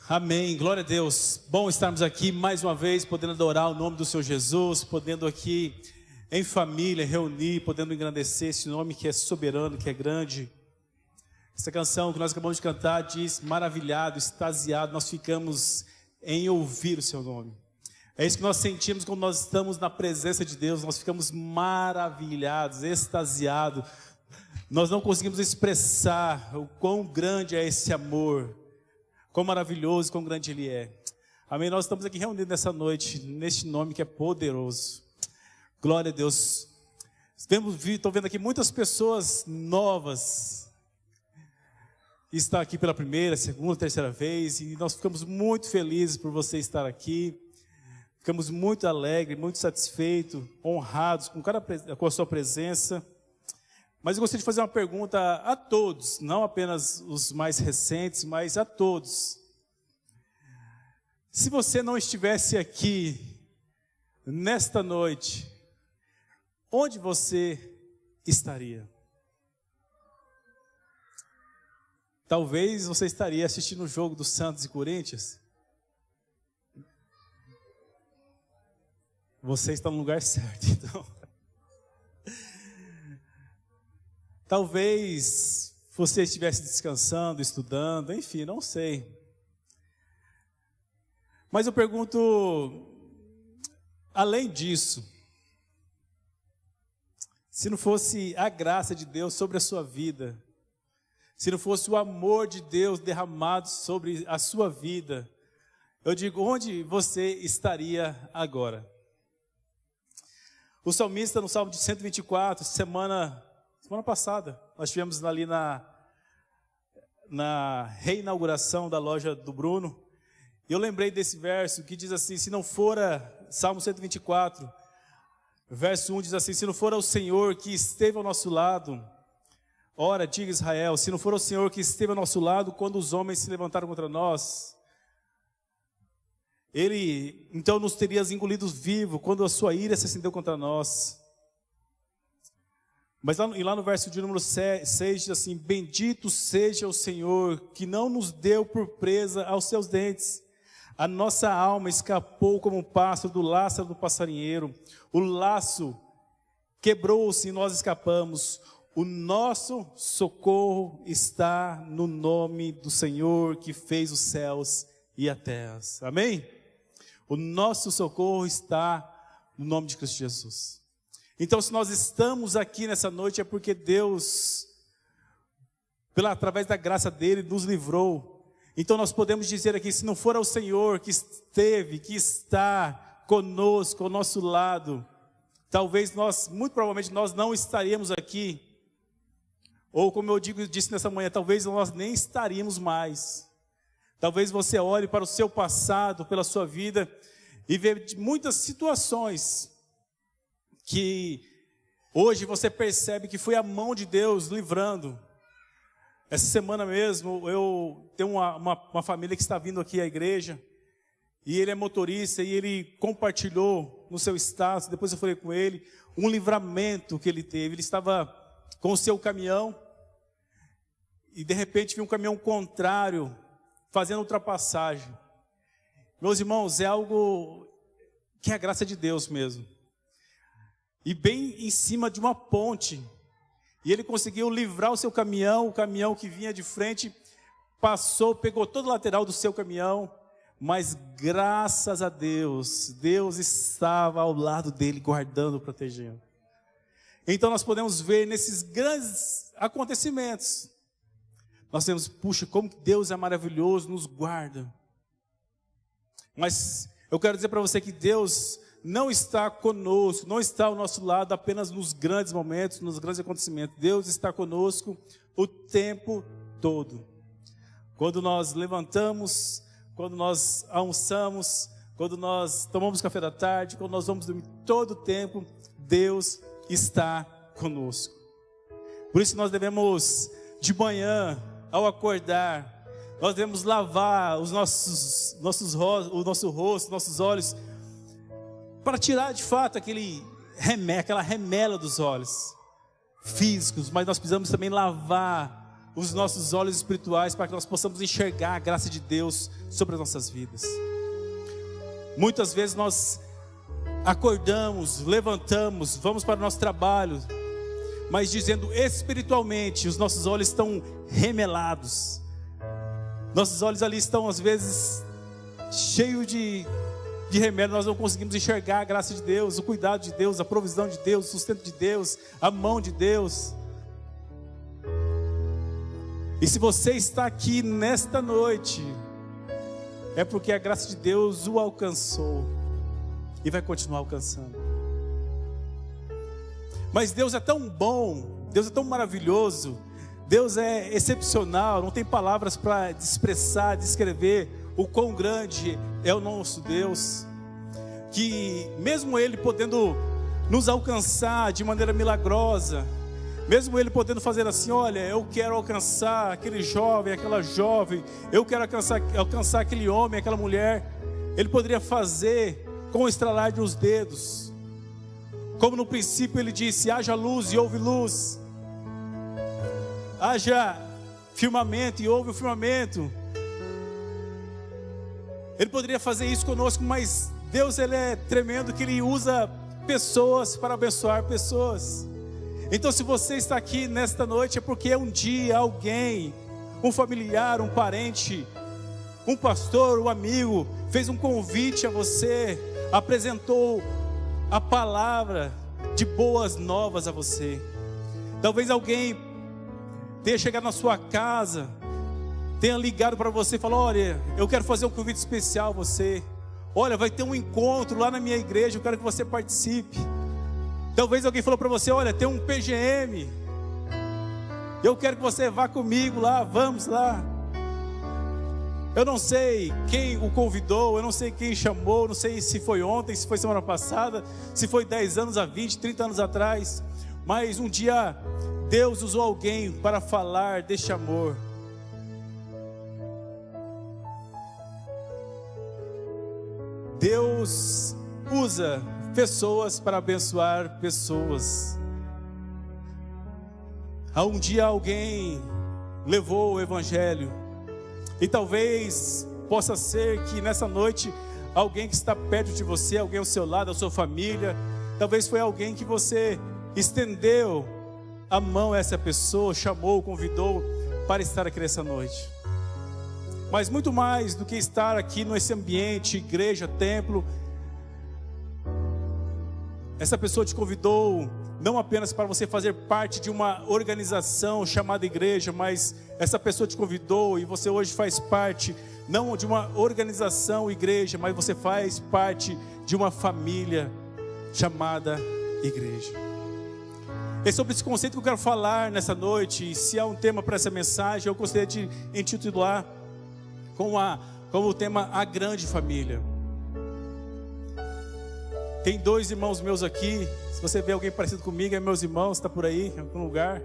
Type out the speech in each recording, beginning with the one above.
Amém, glória a Deus. Bom estarmos aqui mais uma vez, podendo adorar o nome do Senhor Jesus, podendo aqui em família reunir, podendo engrandecer esse nome que é soberano, que é grande. Essa canção que nós acabamos de cantar diz: maravilhado, extasiado, nós ficamos em ouvir o seu nome. É isso que nós sentimos quando nós estamos na presença de Deus, nós ficamos maravilhados, extasiados. Nós não conseguimos expressar o quão grande é esse amor, quão maravilhoso, quão grande Ele é. Amém? Nós estamos aqui reunidos nessa noite, neste nome que é poderoso. Glória a Deus. Estou vendo aqui muitas pessoas novas. Está aqui pela primeira, segunda, terceira vez. E nós ficamos muito felizes por você estar aqui. Ficamos muito alegres, muito satisfeitos, honrados com a sua presença. Mas eu gostaria de fazer uma pergunta a todos, não apenas os mais recentes, mas a todos. Se você não estivesse aqui nesta noite, onde você estaria? Talvez você estaria assistindo o jogo do Santos e Corinthians. Você está no lugar certo, então. Talvez você estivesse descansando, estudando, enfim, não sei. Mas eu pergunto, além disso, se não fosse a graça de Deus sobre a sua vida, se não fosse o amor de Deus derramado sobre a sua vida, eu digo, onde você estaria agora? O salmista, no Salmo de 124, semana passada, nós estivemos ali na reinauguração da loja do Bruno, e eu lembrei desse verso que diz assim, se não fora, Salmo 124, verso 1 diz assim, se não fora o Senhor que esteve ao nosso lado, ora, diga Israel, se não for o Senhor que esteve ao nosso lado, quando os homens se levantaram contra nós, Ele então nos teria engolido vivo, quando a sua ira se acendeu contra nós. Mas lá no verso de número 6 diz assim, bendito seja o Senhor, que não nos deu por presa aos seus dentes. A nossa alma escapou como um pássaro do laço do passarinheiro. O laço quebrou-se e nós escapamos. O nosso socorro está no nome do Senhor, que fez os céus e a terra. Amém? O nosso socorro está no nome de Cristo Jesus. Então, se nós estamos aqui nessa noite, é porque Deus, através da graça dEle, nos livrou. Então, nós podemos dizer aqui, se não for o Senhor que esteve, que está conosco, ao nosso lado, talvez muito provavelmente nós não estaríamos aqui. Ou, como eu disse nessa manhã, talvez nós nem estaríamos mais. Talvez você olhe para o seu passado, pela sua vida, e veja muitas situações que hoje você percebe que foi a mão de Deus livrando. Essa semana mesmo, eu tenho uma família que está vindo aqui à igreja, e ele é motorista, e ele compartilhou no seu status, depois eu falei com ele, um livramento que ele teve. Ele estava com o seu caminhão, e de repente viu um caminhão contrário, fazendo ultrapassagem. Meus irmãos, é algo que é a graça de Deus mesmo. E bem em cima de uma ponte, e ele conseguiu livrar o seu caminhão, o caminhão que vinha de frente, passou, pegou todo o lateral do seu caminhão, mas graças a Deus, Deus estava ao lado dele, guardando, protegendo. Então nós podemos ver nesses grandes acontecimentos, nós temos, puxa, como Deus é maravilhoso, nos guarda. Mas eu quero dizer para você que Deus não está conosco, não está ao nosso lado apenas nos grandes momentos, nos grandes acontecimentos. Deus está conosco o tempo todo. Quando nós levantamos, quando nós almoçamos, quando nós tomamos café da tarde, quando nós vamos dormir, todo o tempo, Deus está conosco. Por isso nós devemos, de manhã, ao acordar, nós devemos lavar o nosso rosto, nossos olhos, para tirar de fato aquela remela dos olhos físicos, mas nós precisamos também lavar os nossos olhos espirituais para que nós possamos enxergar a graça de Deus sobre as nossas vidas. Muitas vezes nós acordamos, levantamos, vamos para o nosso trabalho, mas dizendo espiritualmente, os nossos olhos estão remelados. Nossos olhos ali estão às vezes cheios de remédio, nós não conseguimos enxergar a graça de Deus, o cuidado de Deus, a provisão de Deus, o sustento de Deus, a mão de Deus. E se você está aqui nesta noite, é porque a graça de Deus o alcançou e vai continuar alcançando. Mas Deus é tão bom, Deus é tão maravilhoso, Deus é excepcional, não tem palavras para expressar, descrever o quão grande é o nosso Deus, que mesmo Ele podendo nos alcançar de maneira milagrosa, mesmo Ele podendo fazer assim, olha, eu quero alcançar aquele jovem, aquela jovem, eu quero alcançar aquele homem, aquela mulher, Ele poderia fazer com o estralar dos dedos, como no princípio Ele disse, haja luz e houve luz, haja firmamento e houve o firmamento. Ele poderia fazer isso conosco, mas Deus, Ele é tremendo, que Ele usa pessoas para abençoar pessoas. Então se você está aqui nesta noite, é porque um dia alguém, um familiar, um parente, um pastor, um amigo, fez um convite a você, apresentou a palavra de boas novas a você. Talvez alguém tenha chegado na sua casa, tenha ligado para você e falou, olha, eu quero fazer um convite especial a você. Olha, vai ter um encontro lá na minha igreja, eu quero que você participe. Talvez alguém falou para você, olha, tem um PGM, eu quero que você vá comigo lá, vamos lá. Eu não sei quem o convidou, eu não sei quem chamou, não sei se foi ontem, se foi semana passada, se foi 10 anos, há 20, 30 anos atrás. Mas um dia Deus usou alguém para falar deste amor. Deus usa pessoas para abençoar pessoas. Um dia alguém levou o evangelho, e talvez possa ser que nessa noite alguém que está perto de você, alguém ao seu lado, a sua família, talvez foi alguém que você estendeu a mão a essa pessoa, chamou, convidou para estar aqui nessa noite. Mas muito mais do que estar aqui nesse ambiente, igreja, templo, essa pessoa te convidou não apenas para você fazer parte de uma organização chamada igreja, mas essa pessoa te convidou e você hoje faz parte não de uma organização igreja, mas você faz parte de uma família chamada igreja. É sobre esse conceito que eu quero falar nessa noite. E se há um tema para essa mensagem, eu gostaria de intitular como o tema A Grande Família. Tem 2 irmãos meus aqui. Se você vê alguém parecido comigo, é meus irmãos, está por aí, em algum lugar.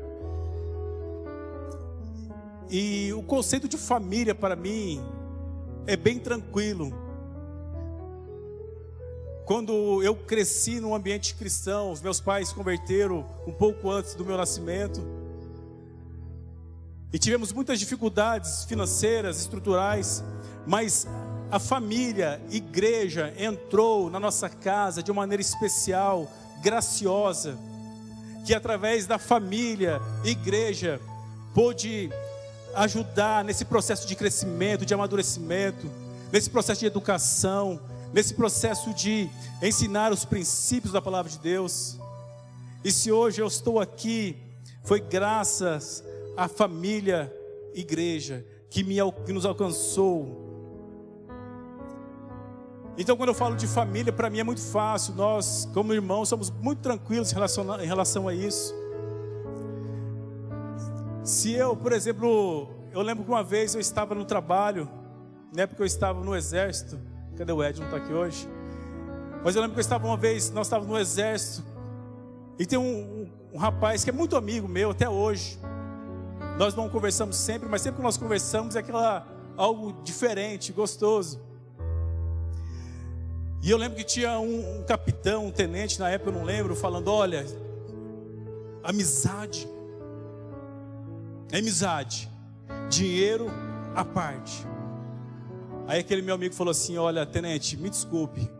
E o conceito de família para mim é bem tranquilo. Quando eu cresci num ambiente cristão, os meus pais se converteram um pouco antes do meu nascimento. E tivemos muitas dificuldades financeiras, estruturais, mas a família, igreja, entrou na nossa casa de uma maneira especial, graciosa, que através da família, igreja, pôde ajudar nesse processo de crescimento, de amadurecimento, nesse processo de educação, nesse processo de ensinar os princípios da palavra de Deus. E se hoje eu estou aqui, foi graças à família, igreja, que nos alcançou. Então quando eu falo de família, para mim é muito fácil. Nós, como irmãos, somos muito tranquilos em relação a isso. Se eu, por exemplo, eu lembro que uma vez eu estava no trabalho, na época eu estava no exército. Cadê o Ed? Não está aqui hoje. Mas eu lembro que eu estava uma vez, nós estávamos no exército, e tem um rapaz que é muito amigo meu até hoje. Nós não conversamos sempre, mas sempre que nós conversamos é algo diferente, gostoso. E eu lembro que tinha um capitão, um tenente, na época eu não lembro, falando, olha, amizade amizade, dinheiro à parte. Aí aquele meu amigo falou assim: olha, tenente, me desculpe,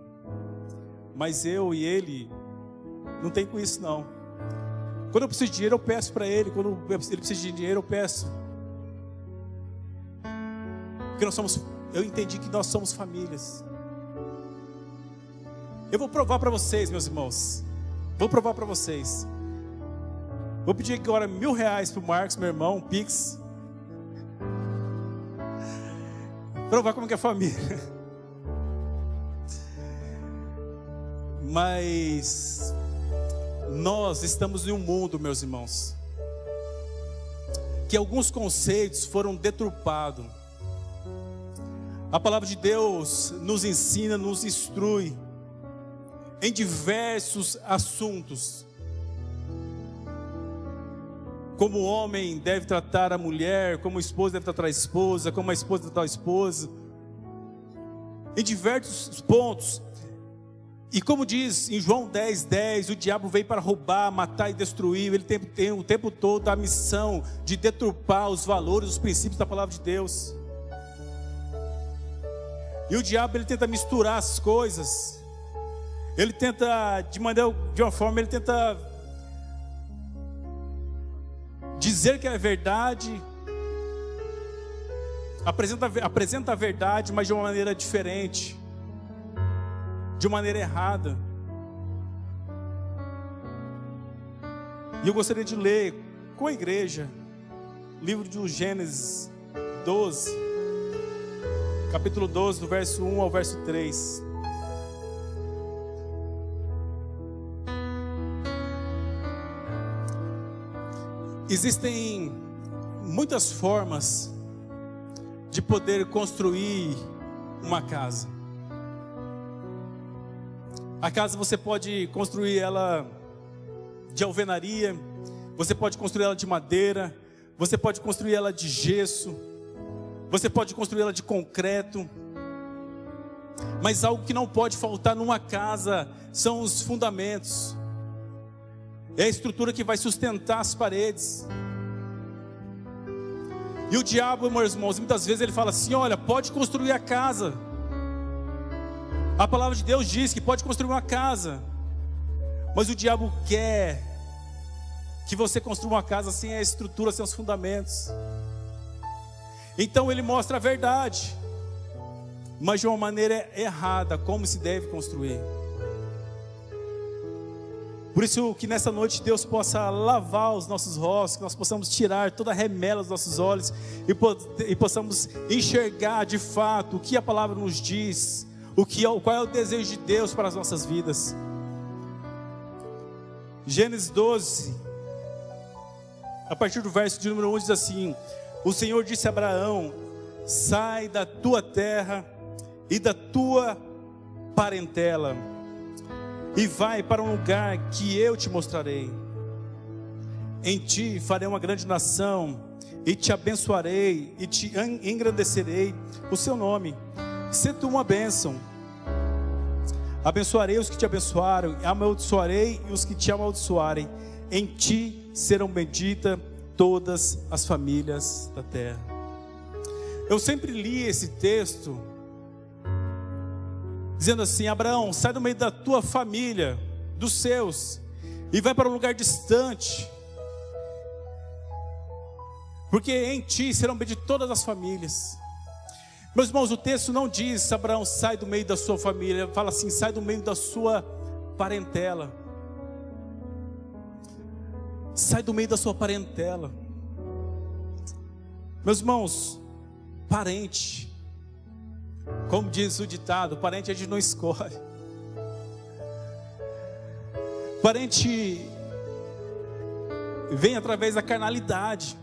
mas eu e ele não tem com isso não. Quando eu preciso de dinheiro eu peço para ele, quando ele precisa de dinheiro eu peço. Porque eu entendi que nós somos famílias. Eu vou provar para vocês, meus irmãos. Vou provar para vocês. Vou pedir agora R$1.000 para o Marcos, meu irmão, um Pix. Provar como que é família. Mas nós estamos em um mundo, meus irmãos, que alguns conceitos foram deturpados. A palavra de Deus nos ensina, nos instrui em diversos assuntos. Como o homem deve tratar a mulher, como o esposo deve tratar a esposa, como a esposa deve tratar a esposa. Em diversos pontos. E como diz em João 10:10, o diabo veio para roubar, matar e destruir. Ele tem o tempo todo a missão de deturpar os valores, os princípios da palavra de Deus. E o diabo, ele tenta misturar as coisas. Ele tenta, de uma forma, ele tenta dizer que é verdade, apresenta a verdade, mas de uma maneira diferente, de uma maneira errada. E eu gostaria de ler com a igreja, livro de Gênesis 12, capítulo 12, do verso 1 ao verso 3. Existem muitas formas de poder construir uma casa. A casa você pode construir ela de alvenaria, você pode construir ela de madeira, você pode construir ela de gesso, você pode construir ela de concreto. Mas algo que não pode faltar numa casa são os fundamentos. É a estrutura que vai sustentar as paredes. E o diabo, meus irmãos, muitas vezes ele fala assim: olha, pode construir a casa. A palavra de Deus diz que pode construir uma casa. Mas o diabo quer que você construa uma casa sem a estrutura, sem os fundamentos. Então ele mostra a verdade, mas de uma maneira errada, como se deve construir. Por isso que nessa noite Deus possa lavar os nossos rostos, que nós possamos tirar toda a remela dos nossos olhos e possamos enxergar de fato o que a palavra nos diz, qual é o desejo de Deus para as nossas vidas. Gênesis 12, a partir do verso de número 1 diz assim: o Senhor disse a Abraão: sai da tua terra e da tua parentela e vai para um lugar que eu te mostrarei. Em ti farei uma grande nação, e te abençoarei, e te engrandecerei o seu nome. Se tu uma bênção, abençoarei os que te abençoaram, amaldiçoarei os que te amaldiçoarem. Em ti serão benditas todas as famílias da terra. Eu sempre li esse texto dizendo assim: Abraão, sai do meio da tua família, dos seus, e vai para um lugar distante, porque em ti serão benditas todas as famílias. Meus irmãos, o texto não diz: Abraão, sai do meio da sua família. Fala assim: sai do meio da sua parentela. Sai do meio da sua parentela. Meus irmãos, parente, como diz o ditado, parente a gente não escolhe. Parente vem através da carnalidade.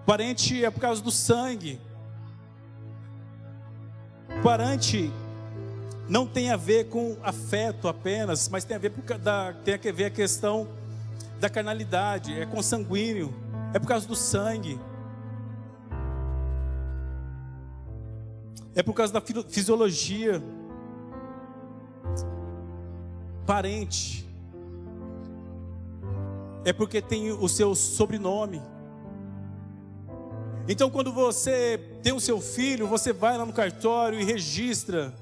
Parente é por causa do sangue. Parente não tem a ver com afeto apenas, mas tem a ver a questão da carnalidade, é consanguíneo, é por causa do sangue. É por causa da fisiologia. Parente é porque tem o seu sobrenome. Então, quando você tem o seu filho, você vai lá no cartório e registra.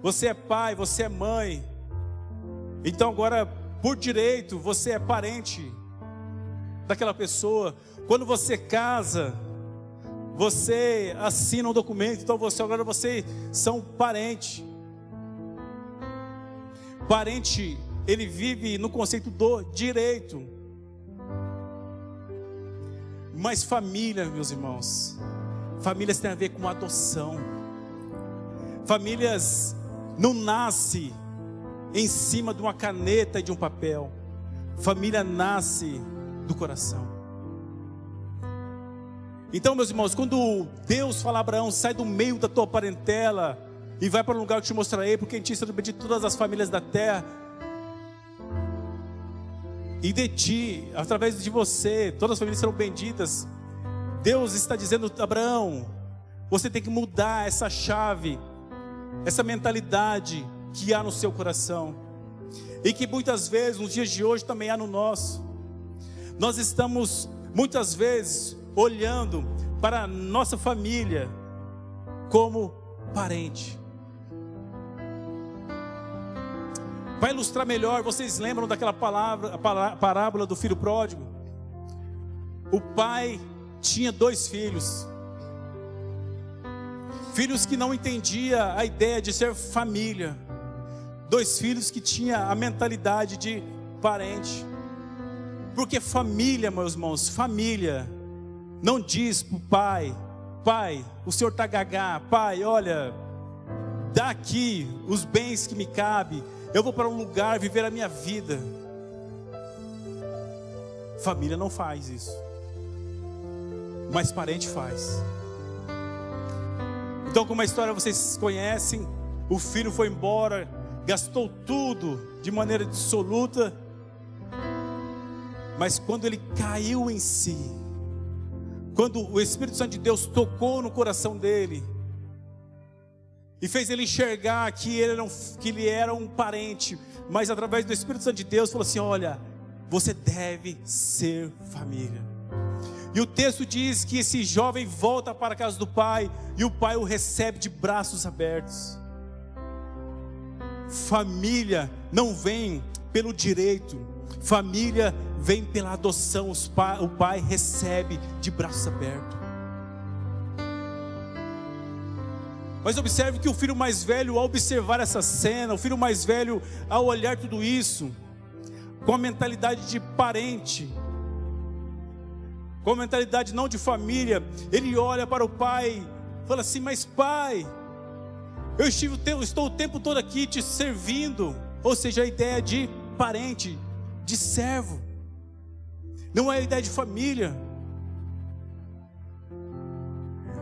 Você é pai, você é mãe. Então agora, por direito, você é parente daquela pessoa. Quando você casa, você assina um documento. Então agora vocês são parente. Parente, ele vive no conceito do direito. Mas família, meus irmãos, famílias têm a ver com adoção. Famílias não nascem em cima de uma caneta e de um papel. Família nasce do coração. Então, meus irmãos, quando Deus fala a Abraão, sai do meio da tua parentela e vai para um lugar que eu te mostrarei, porque em ti serão benditas todas as famílias da terra. E de ti, através de você, todas as famílias serão benditas. Deus está dizendo, Abraão, você tem que mudar essa chave, essa mentalidade que há no seu coração, e que muitas vezes, nos dias de hoje, também há no nosso. Nós estamos, muitas vezes, olhando para a nossa família como parente. Para ilustrar melhor, vocês lembram daquela parábola do filho pródigo? O pai tinha 2 filhos. Filhos que não entendiam a ideia de ser família. 2 filhos que tinham a mentalidade de parente. Porque família, meus irmãos, família não diz para o pai: pai, o senhor está gagá, pai, olha, dá aqui os bens que me cabem, eu vou para um lugar viver a minha vida. Família não faz isso, mas parente faz. Então, como a história vocês conhecem, o filho foi embora, gastou tudo de maneira dissoluta, mas quando ele caiu em si, quando o Espírito Santo de Deus tocou no coração dele e fez ele enxergar que ele era um parente, mas através do Espírito Santo de Deus falou assim: olha, você deve ser família. E o texto diz que esse jovem volta para a casa do pai, e o pai o recebe de braços abertos. Família não vem pelo direito, família vem pela adoção. O pai recebe de braços abertos. Mas observe que o filho mais velho, ao observar essa cena, o filho mais velho, ao olhar tudo isso, com a mentalidade de parente, com a mentalidade não de família, ele olha para o pai, fala assim: mas pai, eu estou o tempo todo aqui te servindo. Ou seja, a ideia de parente, de servo, não é a ideia de família.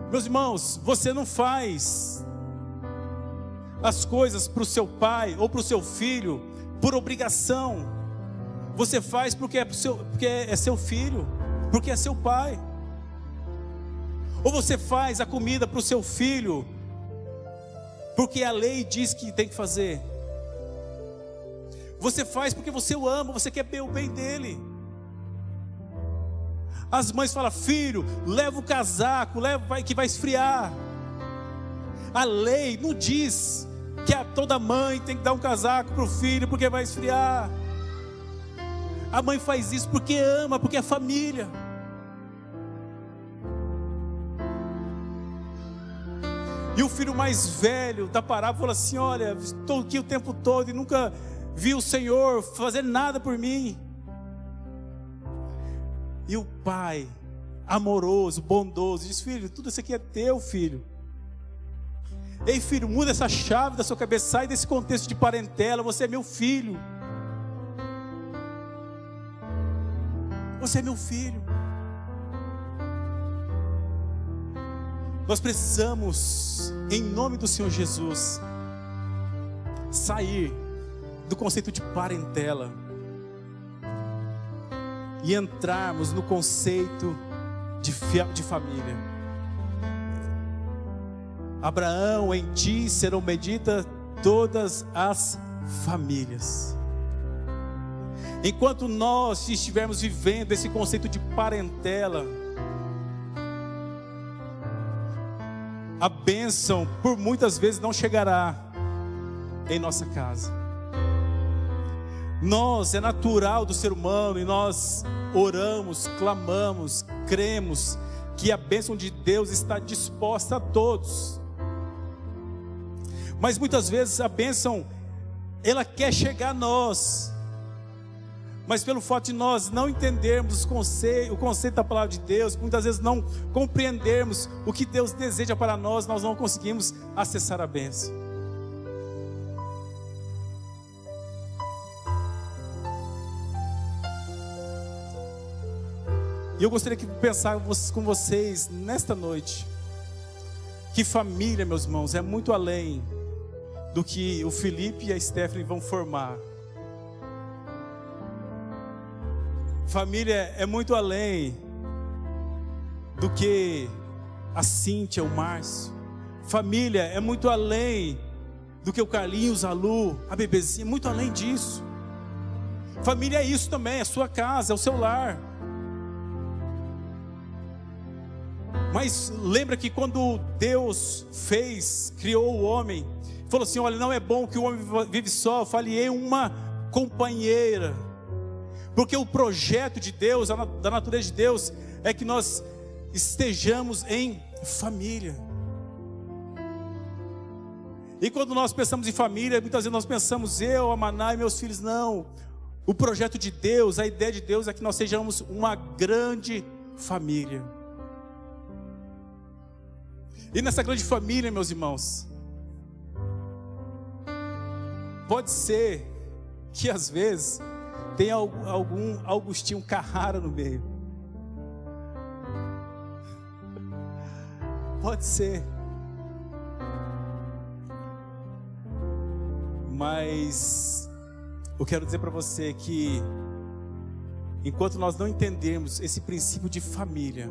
Meus irmãos, você não faz as coisas para o seu pai ou para o seu filho por obrigação. Você faz porque é seu filho, porque é seu pai. Ou você faz a comida para o seu filho porque a lei diz que tem que fazer. Você faz porque você o ama, você quer o bem dele. As mães falam: filho, leva o casaco, leva que vai esfriar. A lei não diz que toda mãe tem que dar um casaco para o filho porque vai esfriar. A mãe faz isso porque ama, porque é família. E o filho mais velho da parábola falou assim: olha, estou aqui o tempo todo e nunca vi o Senhor fazer nada por mim. E o pai, amoroso, bondoso, diz: filho, tudo isso aqui é teu, filho. Ei, filho, muda essa chave da sua cabeça, sai desse contexto de parentela, você é meu filho. Você é meu filho. Nós precisamos, em nome do Senhor Jesus, sair do conceito de parentela e entrarmos no conceito de família. Abraão, em ti serão benditas todas as famílias. Enquanto nós estivermos vivendo esse conceito de parentela, a bênção por muitas vezes não chegará em nossa casa. É natural do ser humano, e nós oramos, clamamos, cremos que a bênção de Deus está disposta a todos. Mas muitas vezes a bênção, ela quer chegar a nós, mas pelo fato de nós não entendermos o conceito da palavra de Deus, muitas vezes não compreendermos o que Deus deseja para nós, nós não conseguimos acessar a bênção. E eu gostaria de pensar com vocês nesta noite, que família, meus irmãos, é muito além do que o Felipe e a Stephanie vão formar. Família é muito além do que a Cíntia, o Márcio. Família é muito além do que o Carlinhos, a Lu, a bebezinha, muito além disso. Família é isso também, é a sua casa, é o seu lar. Mas lembra que quando Deus criou o homem, falou assim: olha, não é bom que o homem vive só, falei uma companheira. Porque o projeto de Deus, da natureza de Deus, é que nós estejamos em família. E quando nós pensamos em família, muitas vezes nós pensamos eu, a Maná e meus filhos. Não, o projeto de Deus, a ideia de Deus é que nós sejamos uma grande família. E nessa grande família, meus irmãos, pode ser que às vezes tem algum Augustinho Carrara no meio. Pode ser. Mas eu quero dizer para você que enquanto nós não entendermos esse princípio de família,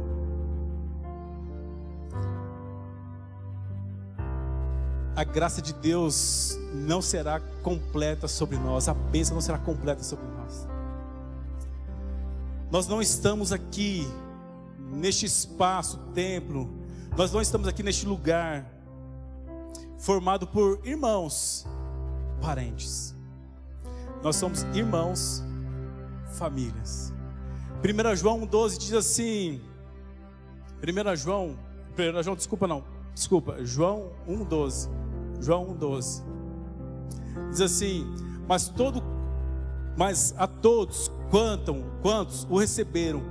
a graça de Deus não será completa sobre nós, a bênção não será completa sobre nós. Nós não estamos aqui neste espaço, templo, nós não estamos aqui neste lugar formado por irmãos, parentes. Nós somos irmãos, famílias. 1 João 1,12 diz assim, João 1,12. João 1,12 diz assim: mas a todos quantos o receberam,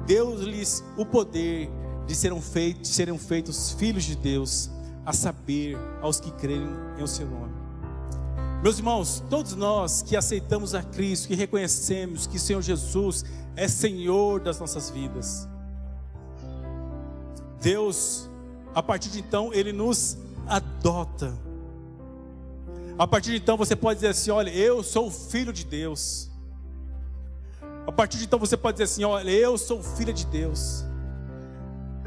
deu-lhes o poder de serem feitos filhos de Deus, a saber, aos que crerem em o seu nome. Meus irmãos, todos nós que aceitamos a Cristo, que reconhecemos que o Senhor Jesus é Senhor das nossas vidas, Deus, a partir de então, Ele nos adota. A partir de então você pode dizer assim: olha, eu sou filho de Deus. A partir de então você pode dizer assim: olha, eu sou filha de Deus.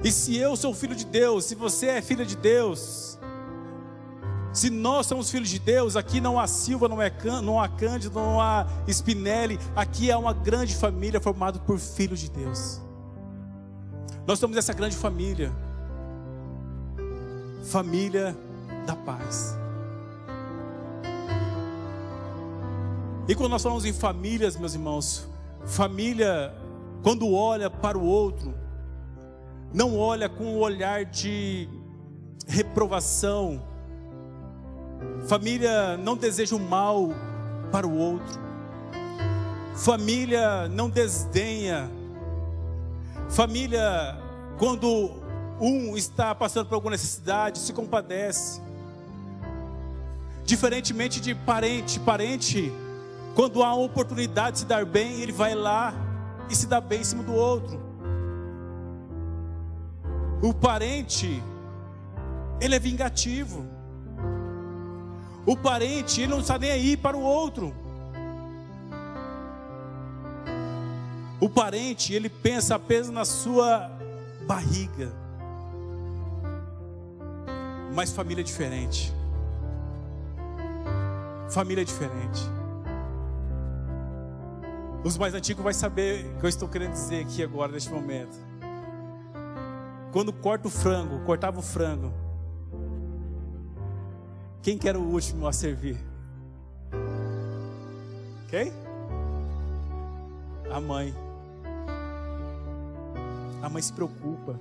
E se eu sou filho de Deus, se você é filha de Deus, se nós somos filhos de Deus, aqui não há Silva, não há Cândido, não há Spinelli, aqui há uma grande família formada por filhos de Deus. Nós somos essa grande família, família da paz. E quando nós falamos em famílias, meus irmãos, família, quando olha para o outro, não olha com um olhar de reprovação. Família não deseja o mal para o outro. Família não desdenha. Família, quando um está passando por alguma necessidade, se compadece. Diferentemente de parente, quando há uma oportunidade de se dar bem, ele vai lá e se dá bem em cima do outro. O parente, ele é vingativo. O parente, ele não está nem aí para o outro. O parente, ele pensa apenas na sua barriga. Mas família é diferente. Família é diferente. Os mais antigos vão saber o que eu estou querendo dizer aqui agora, neste momento. Quando cortava o frango, Quem que era o último a servir? Quem? A mãe. A mãe se preocupa,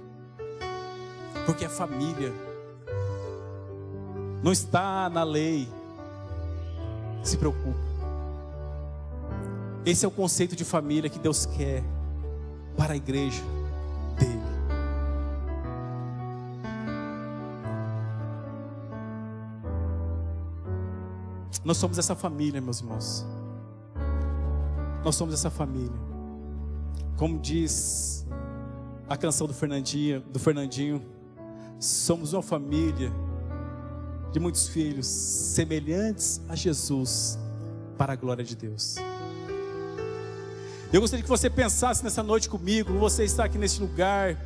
porque a família não está na lei. Se preocupa. Esse é o conceito de família que Deus quer para a igreja dele. Nós somos essa família, meus irmãos. Nós somos essa família. Como diz a canção do Fernandinho, somos uma família de muitos filhos, semelhantes a Jesus, para a glória de Deus. Eu gostaria que você pensasse nessa noite comigo. Você está aqui nesse lugar.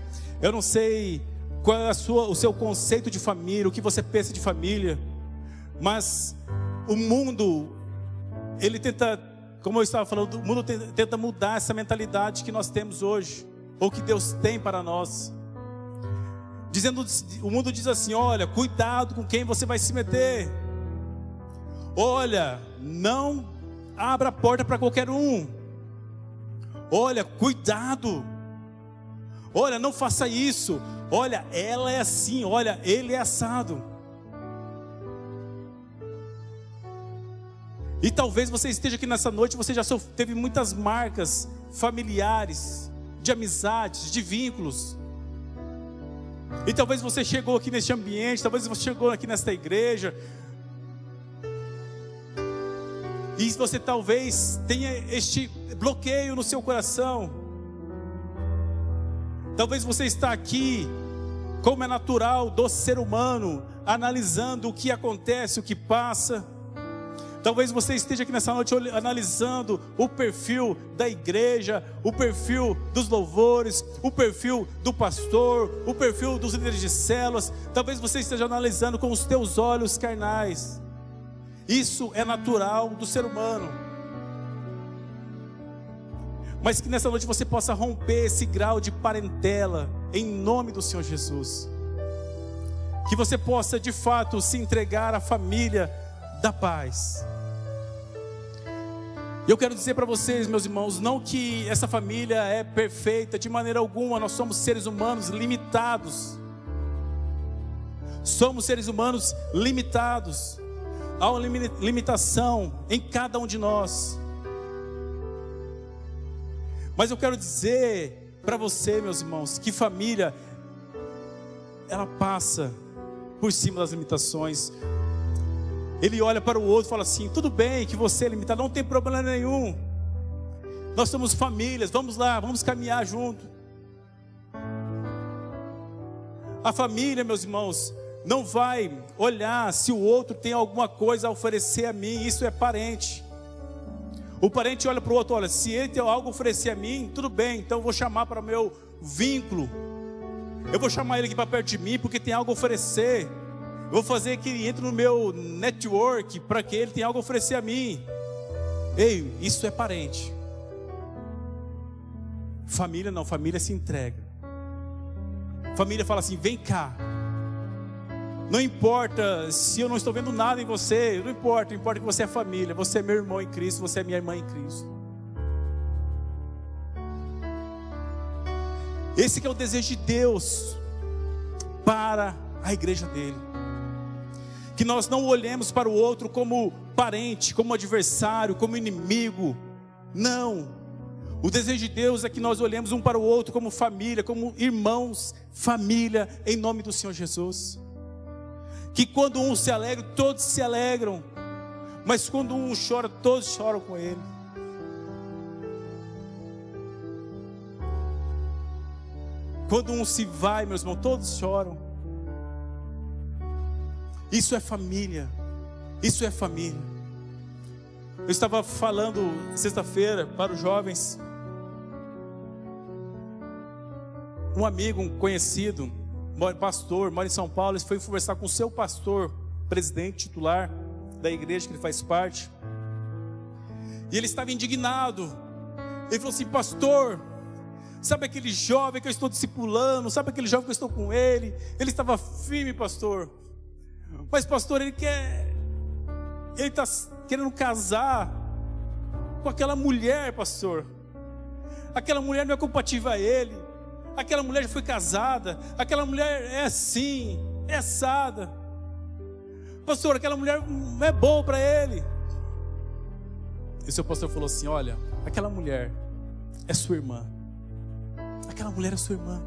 Eu não sei qual é o seu conceito de família, o que você pensa de família, mas o mundo, ele tenta, como eu estava falando, o mundo tenta mudar essa mentalidade que nós temos hoje, ou que Deus tem para nós. O mundo diz assim: olha, cuidado com quem você vai se meter. Olha, não abra a porta para qualquer um. Olha, cuidado. Olha, não faça isso. Olha, ela é assim. Olha, ele é assado. E talvez você esteja aqui nessa noite, você já teve muitas marcas familiares, de amizades, de vínculos. E talvez você chegou aqui neste ambiente, talvez você chegou aqui nesta igreja, e você talvez tenha este bloqueio no seu coração. Talvez você está aqui, como é natural do ser humano, analisando o que acontece, o que passa. Talvez você esteja aqui nessa noite analisando o perfil da igreja, o perfil dos louvores, o perfil do pastor, o perfil dos líderes de células. Talvez você esteja analisando com os teus olhos carnais. Isso é natural do ser humano. Mas que nessa noite você possa romper esse grau de parentela, em nome do Senhor Jesus. Que você possa de fato se entregar à família da paz. E eu quero dizer para vocês, meus irmãos, não que essa família é perfeita, de maneira alguma. Nós somos seres humanos limitados. Somos seres humanos limitados. Há uma limitação em cada um de nós. Mas eu quero dizer para você, meus irmãos, que família, ela passa por cima das limitações. Ele olha para o outro e fala assim: tudo bem que você é limitado, não tem problema nenhum. Nós somos famílias, vamos lá, vamos caminhar junto. A família, meus irmãos, não vai olhar se o outro tem alguma coisa a oferecer a mim. Isso é parente. O parente olha para o outro: olha, se ele tem algo a oferecer a mim, tudo bem, então eu vou chamar para o meu vínculo. Eu vou chamar ele aqui para perto de mim, porque tem algo a oferecer. Eu vou fazer que ele entre no meu network, para que ele tenha algo a oferecer a mim. Ei, isso é parente. Família não, família se entrega. Família fala assim: vem cá. Não importa se eu não estou vendo nada em você, não importa, importa que você é família. Você é meu irmão em Cristo, você é minha irmã em Cristo. Esse que é o desejo de Deus para a igreja dele. Que nós não olhemos para o outro como parente, como adversário, como inimigo. Não. O desejo de Deus é que nós olhemos um para o outro como família, como irmãos, família, em nome do Senhor Jesus. Que quando um se alegra, todos se alegram. Mas quando um chora, todos choram com ele. Quando um se vai, meus irmãos, todos choram. Isso é família. Isso é família. Eu estava falando sexta-feira para os jovens. Um amigo, um conhecido, pastor, mora em São Paulo. Ele foi conversar com o seu pastor, presidente titular da igreja que ele faz parte. E ele estava indignado. Ele falou assim: pastor, sabe aquele jovem que eu estou discipulando? Sabe aquele jovem que eu estou com ele? Ele estava firme, pastor. Mas pastor, ele quer ele está querendo casar com aquela mulher, pastor. Aquela mulher não é compatível a ele. Aquela mulher já foi casada. Aquela mulher é assim, é assada. Pastor, aquela mulher não é boa para ele. E o seu pastor falou assim: olha, aquela mulher é sua irmã. Aquela mulher é sua irmã.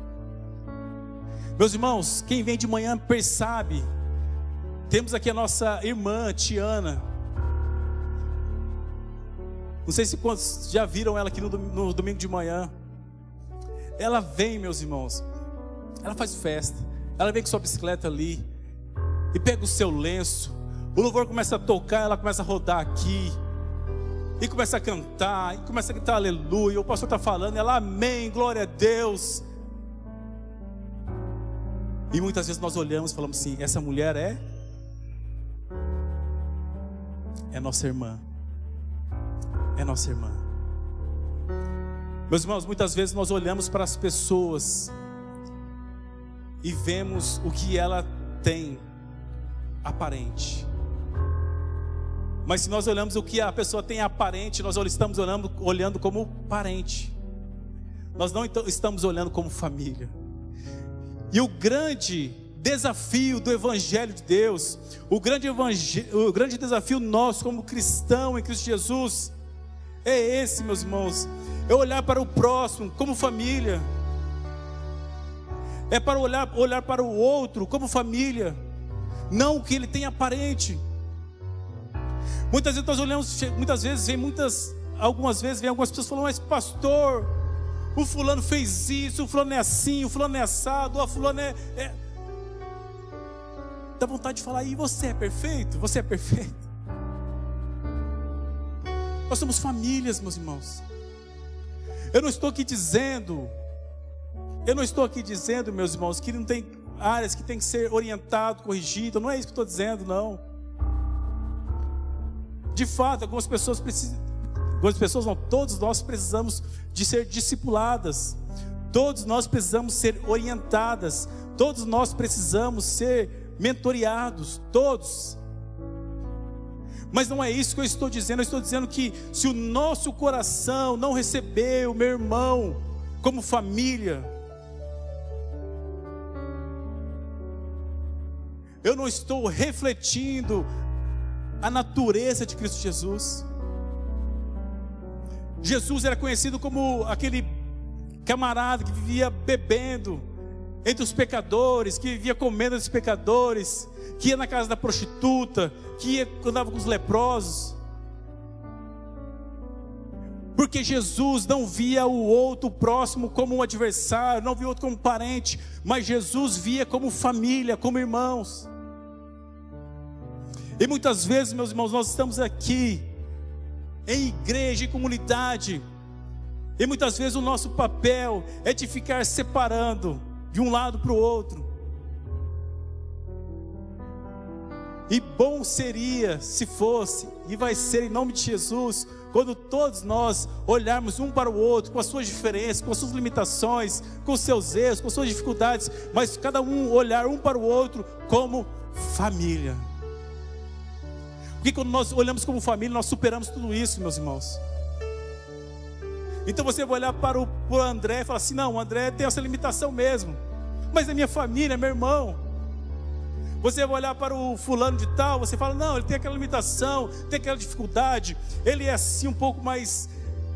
Meus irmãos, quem vem de manhã percebe. Temos aqui a nossa irmã Tiana. Não sei se quantos já viram ela aqui no domingo de manhã. Ela vem, meus irmãos, ela faz festa. Ela vem com sua bicicleta ali e pega o seu lenço. O louvor começa a tocar, ela começa a rodar aqui e começa a cantar, e começa a gritar aleluia. O pastor está falando, ela amém, glória a Deus. E muitas vezes nós olhamos e falamos assim: essa mulher é nossa irmã. É nossa irmã. Meus irmãos, muitas vezes nós olhamos para as pessoas e vemos o que ela tem aparente. Mas se nós olhamos o que a pessoa tem aparente, nós estamos olhando como parente. Nós não estamos olhando como família. E o grande desafio do Evangelho de Deus, o grande desafio nosso como cristão em Cristo Jesus, é esse, meus irmãos. É olhar para o próximo como família. É para olhar para o outro como família, não o que ele tem aparente. Muitas vezes nós olhamos, algumas vezes vem algumas pessoas falando: mas pastor, o fulano fez isso, o fulano é assim, o fulano é assado, o fulano é... Dá vontade de falar: e você é perfeito? Você é perfeito? Nós somos famílias, meus irmãos. Eu não estou aqui dizendo, meus irmãos, que não tem áreas que tem que ser orientado, corrigido. Não é isso que eu estou dizendo, não. De fato, algumas pessoas não, todos nós precisamos de ser discipuladas. Todos nós precisamos ser orientadas. Todos nós precisamos ser mentoreados, todos. Mas não é isso que eu estou dizendo. Eu estou dizendo que se o nosso coração não receber o meu irmão como família, eu não estou refletindo a natureza de Cristo Jesus. Jesus era conhecido como aquele camarada que vivia bebendo entre os pecadores, que vivia comendo entre os pecadores, que ia na casa da prostituta, que andava com os leprosos. Porque Jesus não via o outro próximo como um adversário, não via o outro como parente, mas Jesus via como família, como irmãos. E muitas vezes, meus irmãos, nós estamos aqui em igreja, em comunidade, e muitas vezes o nosso papel é de ficar separando de um lado para o outro. E bom seria se fosse, e vai ser em nome de Jesus, quando todos nós olharmos um para o outro, com as suas diferenças, com as suas limitações, com os seus erros, com as suas dificuldades, mas cada um olhar um para o outro como família. Porque quando nós olhamos como família, nós superamos tudo isso, meus irmãos. Então você vai olhar para o André e falar assim: não, o André tem essa limitação mesmo, mas é minha família, é meu irmão. Você vai olhar para o fulano de tal, você fala: não, ele tem aquela limitação, tem aquela dificuldade, ele é assim um pouco mais,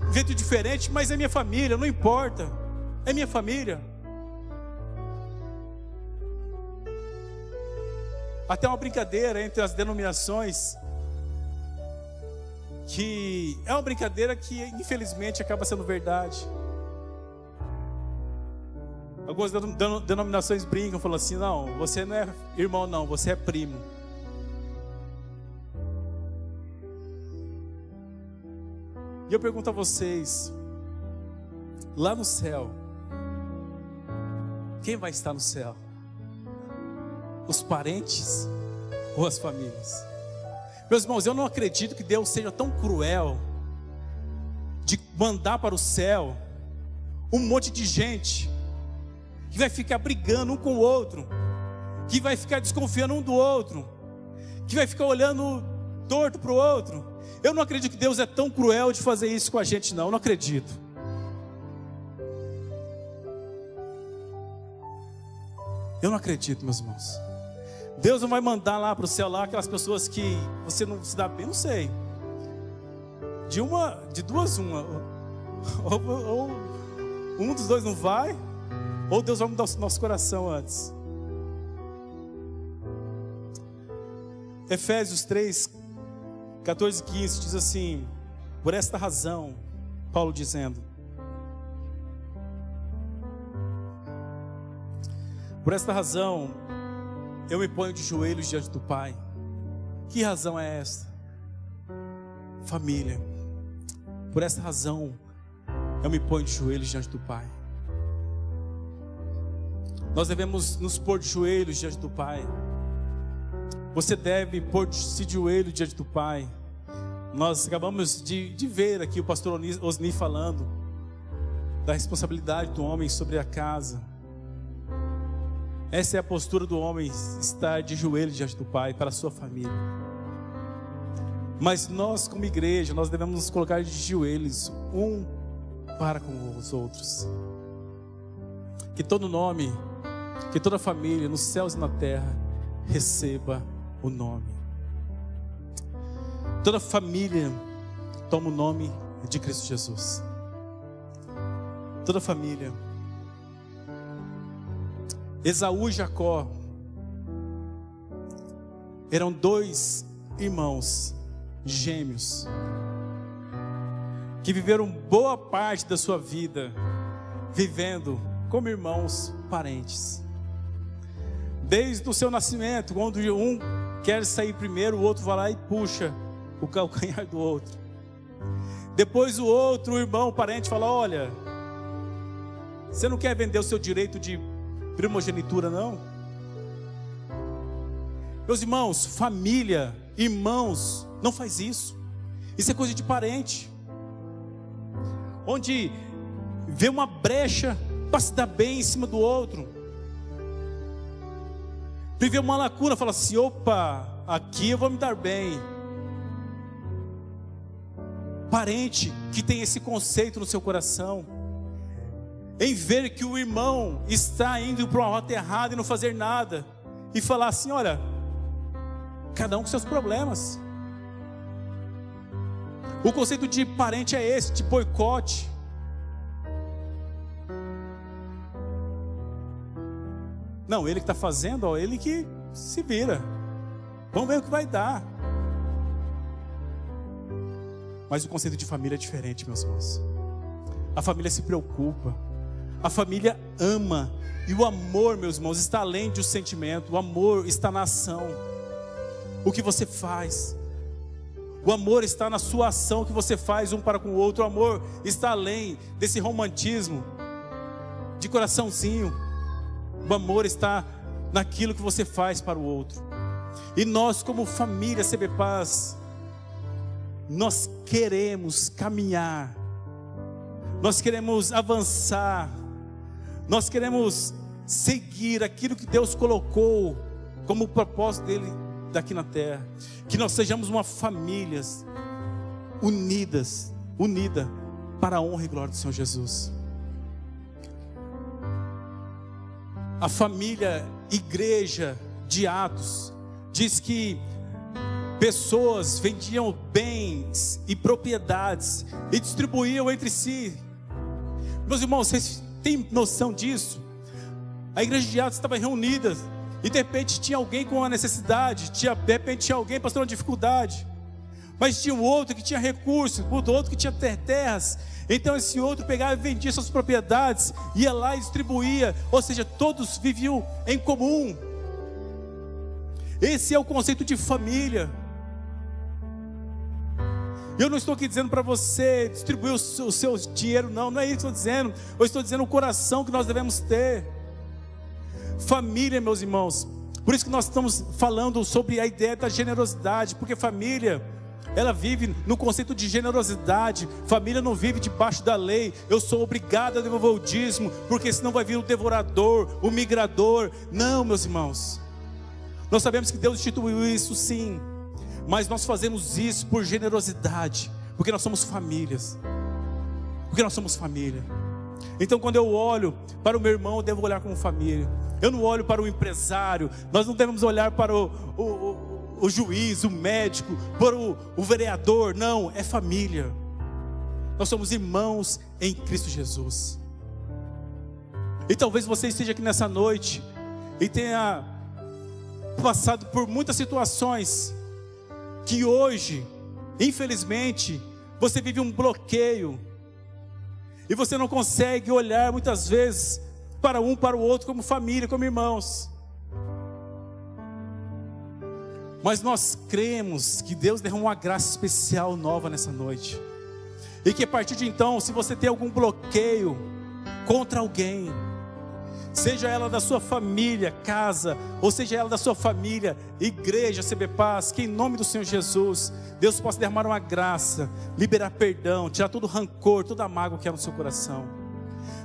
de jeito diferente, mas é minha família, não importa, é minha família. Até uma brincadeira entre as denominações, que é uma brincadeira que infelizmente acaba sendo verdade. Algumas denominações brincam, falam assim: não, você não é irmão não, você é primo. E eu pergunto a vocês, lá no céu, quem vai estar no céu? Os parentes ou as famílias? Meus irmãos, eu não acredito que Deus seja tão cruel de mandar para o céu um monte de gente que vai ficar brigando um com o outro, que vai ficar desconfiando um do outro, que vai ficar olhando torto para o outro. Eu não acredito que Deus é tão cruel de fazer isso com a gente, não. Eu não acredito. Eu não acredito, meus irmãos. Deus não vai mandar lá para o céu lá aquelas pessoas que você não se dá bem, não sei. De duas uma. Ou um dos dois não vai, ou Deus vai mudar o nosso coração antes. Efésios 3, 14 e 15 diz assim: por esta razão, Paulo dizendo, por esta razão, eu me ponho de joelhos diante do Pai. Que razão é esta? Família. Por esta razão, eu me ponho de joelhos diante do Pai. Nós devemos nos pôr de joelhos diante do Pai. Você deve pôr-se de joelho diante do Pai. Nós acabamos de ver aqui o pastor Osni falando da responsabilidade do homem sobre a casa. Essa é a postura do homem, estar de joelho diante do Pai para a sua família. Mas nós, como igreja, nós devemos nos colocar de joelhos um para com os outros. Que todo nome, que toda família nos céus e na terra receba o nome. Toda família toma o nome de Cristo Jesus. Toda família. Esaú e Jacó eram dois irmãos gêmeos que viveram boa parte da sua vida vivendo como irmãos parentes. Desde o seu nascimento, quando um quer sair primeiro, o outro vai lá e puxa o calcanhar do outro. Depois o outro irmão, o parente, fala: olha, você não quer vender o seu direito de primogenitura, não? Meus irmãos, família, irmãos, não faz isso. Isso é coisa de parente, onde vê uma brecha para se dar bem em cima do outro, vê uma lacuna, fala assim: opa, aqui eu vou me dar bem. Parente que tem esse conceito no seu coração, em ver que o irmão está indo para uma rota errada e não fazer nada, e falar assim: olha, cada um com seus problemas. O conceito de parente é esse, de boicote. Não, ele que está fazendo, ó, ele que se vira. Vamos ver o que vai dar. Mas o conceito de família é diferente, meus irmãos. A família se preocupa. A família ama. E o amor, meus irmãos, está além do sentimento. O amor está na ação. O que você faz. O amor está na sua ação que você faz um para com o outro. O amor está além desse romantismo de coraçãozinho. O amor está naquilo que você faz para o outro. E nós, como família CB Paz, nós queremos caminhar, nós queremos avançar, nós queremos seguir aquilo que Deus colocou como o propósito dele daqui na terra. Que nós sejamos uma família unida para a honra e glória do Senhor Jesus. A família igreja de Atos diz que pessoas vendiam bens e propriedades e distribuíam entre si. Meus irmãos, vocês têm noção disso? A igreja de Atos estava reunida e de repente tinha alguém com uma necessidade, de repente tinha alguém passando uma dificuldade, mas tinha um outro que tinha recursos, outro que tinha terras. Então esse outro pegava e vendia suas propriedades, ia lá e distribuía, ou seja, todos viviam em comum. Esse é o conceito de família. Eu não estou aqui dizendo para você distribuir o seu dinheiro, não é isso que eu estou dizendo. Eu estou dizendo o coração que nós devemos ter. Família, meus irmãos, por isso que nós estamos falando sobre a ideia da generosidade, porque família, ela vive no conceito de generosidade. Família não vive debaixo da lei. Eu sou obrigado a devolver o dízimo, porque senão vai vir o devorador, o migrador. Não, meus irmãos, nós sabemos que Deus instituiu isso sim, mas nós fazemos isso por generosidade, porque nós somos famílias, porque nós somos família. Então quando eu olho para o meu irmão, eu devo olhar como família. Eu não olho para o empresário, nós não devemos olhar para o juiz, o médico, para o vereador, não, é família. Nós somos irmãos em Cristo Jesus. E talvez você esteja aqui nessa noite e tenha passado por muitas situações que hoje, infelizmente, você vive um bloqueio e você não consegue olhar muitas vezes para um, para o outro como família, como irmãos. Mas nós cremos que Deus derramou uma graça especial nova nessa noite, e que a partir de então, se você tem algum bloqueio contra alguém, seja ela da sua família, casa, ou seja ela da sua família, igreja, CB Paz, que em nome do Senhor Jesus, Deus possa derramar uma graça, liberar perdão, tirar todo o rancor, toda a mágoa que há no seu coração,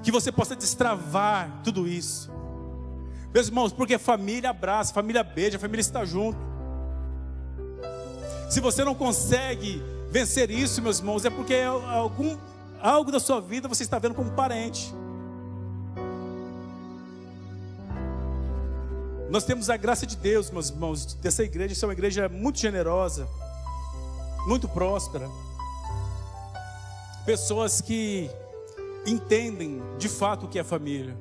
que você possa destravar tudo isso, meus irmãos, porque família abraça, família beija, família está junto. Se você não consegue vencer isso, meus irmãos, é porque algo da sua vida você está vendo como parente. Nós temos a graça de Deus, meus irmãos, dessa igreja. Essa é uma igreja muito generosa, muito próspera. Pessoas que entendem de fato o que é família.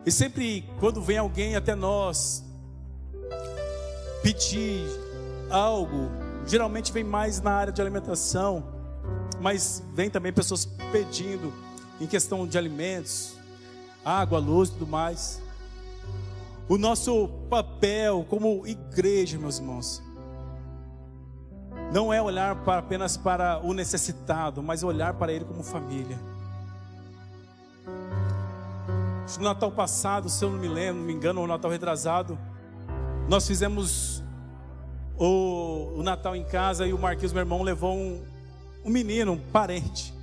E sempre quando vem alguém até nós pedir algo, geralmente vem mais na área de alimentação, mas vem também pessoas pedindo em questão de alimentos, água, luz e tudo mais. O nosso papel como igreja, meus irmãos, não é olhar apenas para o necessitado, mas olhar para ele como família. No Natal passado, se eu não me engano, o Natal retrasado, nós fizemos o Natal em casa, e o Marquinhos, meu irmão, levou um menino, um parente,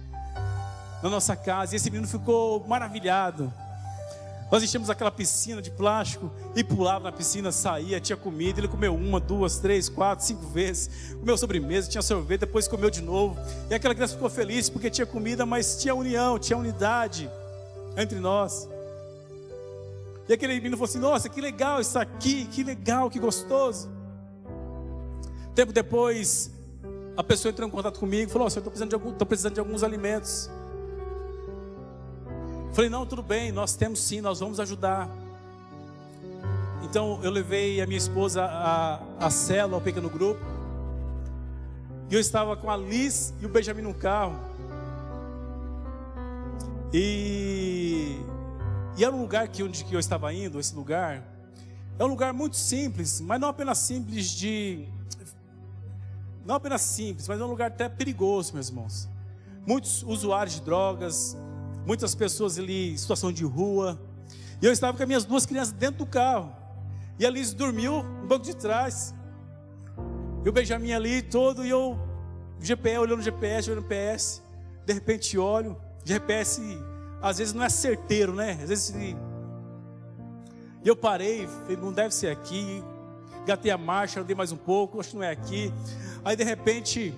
na nossa casa, e esse menino ficou maravilhado. Nós enchemos aquela piscina de plástico e pulava na piscina, saía, tinha comida. Ele comeu 1, 2, 3, 4, 5 vezes. Comeu sobremesa, tinha sorvete, depois comeu de novo. E aquela criança ficou feliz porque tinha comida, mas tinha união, tinha unidade entre nós. E aquele menino falou assim: nossa, que legal isso aqui, que legal, que gostoso. Tempo depois, a pessoa entrou em contato comigo e falou: oh, senhor, estou precisando de alguns alimentos. Falei: não, tudo bem, nós temos sim, nós vamos ajudar. Então eu levei a minha esposa a célula, ao pequeno grupo, e eu estava com a Liz e o Benjamin no carro, e era um lugar onde eu estava indo. Esse lugar é um lugar muito simples, mas não apenas simples, mas é um lugar até perigoso, meus irmãos. Muitos usuários de drogas, muitas pessoas ali em situação de rua. E eu estava com as minhas 2 crianças dentro do carro, e a Liz dormiu no banco de trás, e o Benjamin ali todo, e eu olhando o GPS, olhando o PS. De repente olho, o GPS às vezes não é certeiro, né? Às vezes, e eu parei, falei: não deve ser aqui. Gatei a marcha, andei mais um pouco, acho que não é aqui. Aí de repente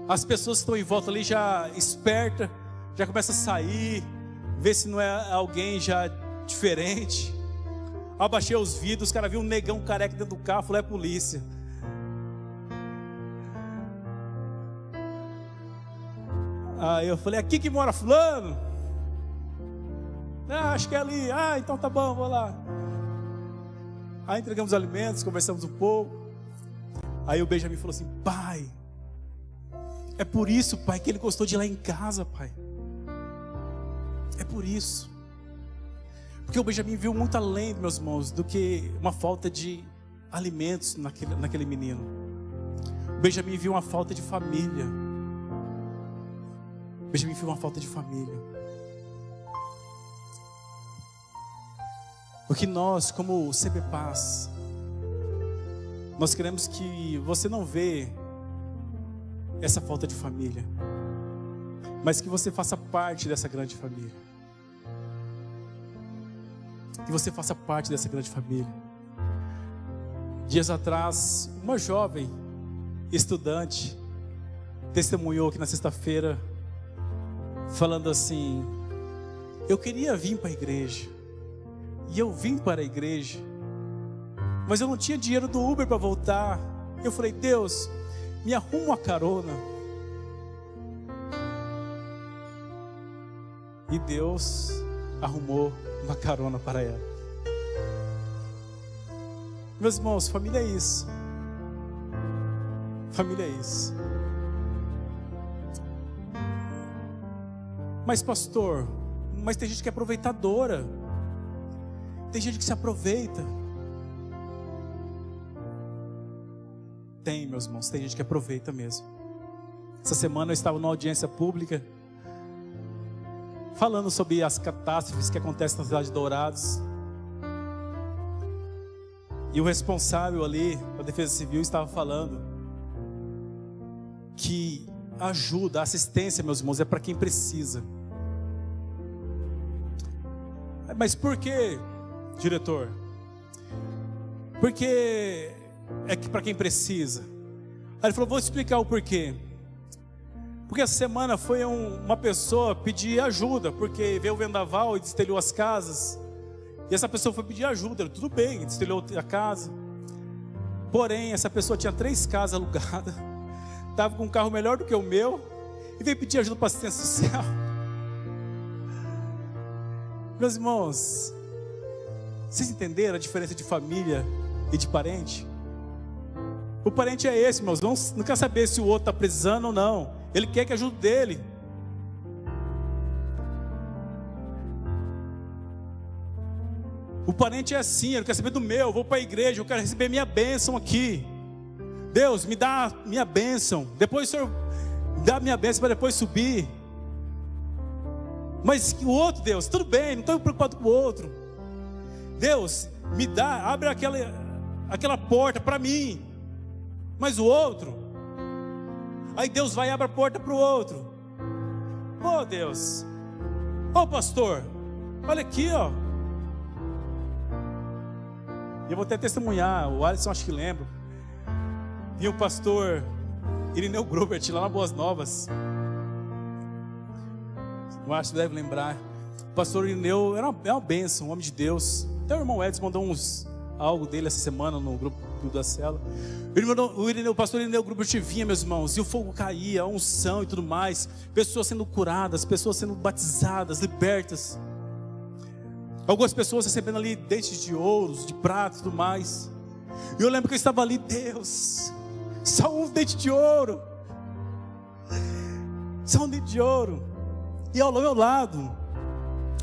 as pessoas que estão em volta ali, já esperta, já começa a sair, ver se não é alguém já diferente. Abaixei os vidros, os caras viram um negão careca dentro do carro, falei: é polícia. Aí eu falei: aqui que mora fulano? Ah, acho que é ali. Ah, então tá bom, vou lá. Aí entregamos alimentos, conversamos um pouco. Aí o Benjamin falou assim: pai, é por isso, pai, que ele gostou de ir lá em casa, pai. É por isso. Porque o Benjamin viu muito além, meus irmãos, do que uma falta de alimentos naquele menino. O Benjamin viu uma falta de família. O Benjamin viu uma falta de família. Porque nós, como CB Paz, nós queremos que você não vê essa falta de família, mas que você faça parte dessa grande família. Que você faça parte dessa grande família. Dias atrás, uma jovem estudante testemunhou aqui na sexta-feira, falando assim: eu queria vir para a igreja, e eu vim para a igreja, mas eu não tinha dinheiro do Uber para voltar. Eu falei: Deus, me arruma uma carona. E Deus arrumou uma carona para ela. Meus irmãos, família é isso. Família é isso. Mas pastor, mas tem gente que é aproveitadora. Tem gente que se aproveita. Tem, meus irmãos, tem gente que aproveita mesmo. Essa semana eu estava numa audiência pública, falando sobre as catástrofes que acontecem na cidade de Dourados. E o responsável ali, da Defesa Civil, estava falando que a ajuda, a assistência, meus irmãos, é para quem precisa. Mas por que, diretor? Porque é que para quem precisa. Aí ele falou: vou explicar o porquê. Porque essa semana foi uma pessoa pedir ajuda, porque veio o vendaval e destelhou as casas. E essa pessoa foi pedir ajuda. Tudo bem, destelhou a casa. Porém, essa pessoa tinha 3 casas alugadas, estava com um carro melhor do que o meu, e veio pedir ajuda para assistência social. Meus irmãos, vocês entenderam a diferença de família e de parente? O parente é esse, meus irmãos, não quer saber se o outro está precisando ou não. Ele quer que ajude dele. O parente é assim, ele quer saber do meu. Eu vou para a igreja, eu quero receber minha bênção aqui. Deus, me dá minha bênção. Depois o Senhor dá minha bênção para depois subir. Mas o outro, Deus, tudo bem, não estou preocupado com o outro. Deus, me dá, abre aquela porta para mim. Mas o outro, aí Deus vai e abre a porta para o outro. Oh Deus, oh pastor, olha aqui, ó. Eu vou até testemunhar, o Alisson acho que lembra. Vinha o pastor Irineu Grubert lá na Boas Novas. Eu acho que deve lembrar. O pastor Irineu era uma bênção, um homem de Deus. Até o irmão Edson mandou algo dele essa semana no grupo da cela. O pastor Irineu Grubert vinha, meus irmãos, e o fogo caía, a unção e tudo mais. Pessoas sendo curadas, pessoas sendo batizadas, libertas. Algumas pessoas recebendo ali dentes de ouros, de prata e tudo mais. E eu lembro que eu estava ali: Deus, só um dente de ouro. Só um dente de ouro. E ao meu lado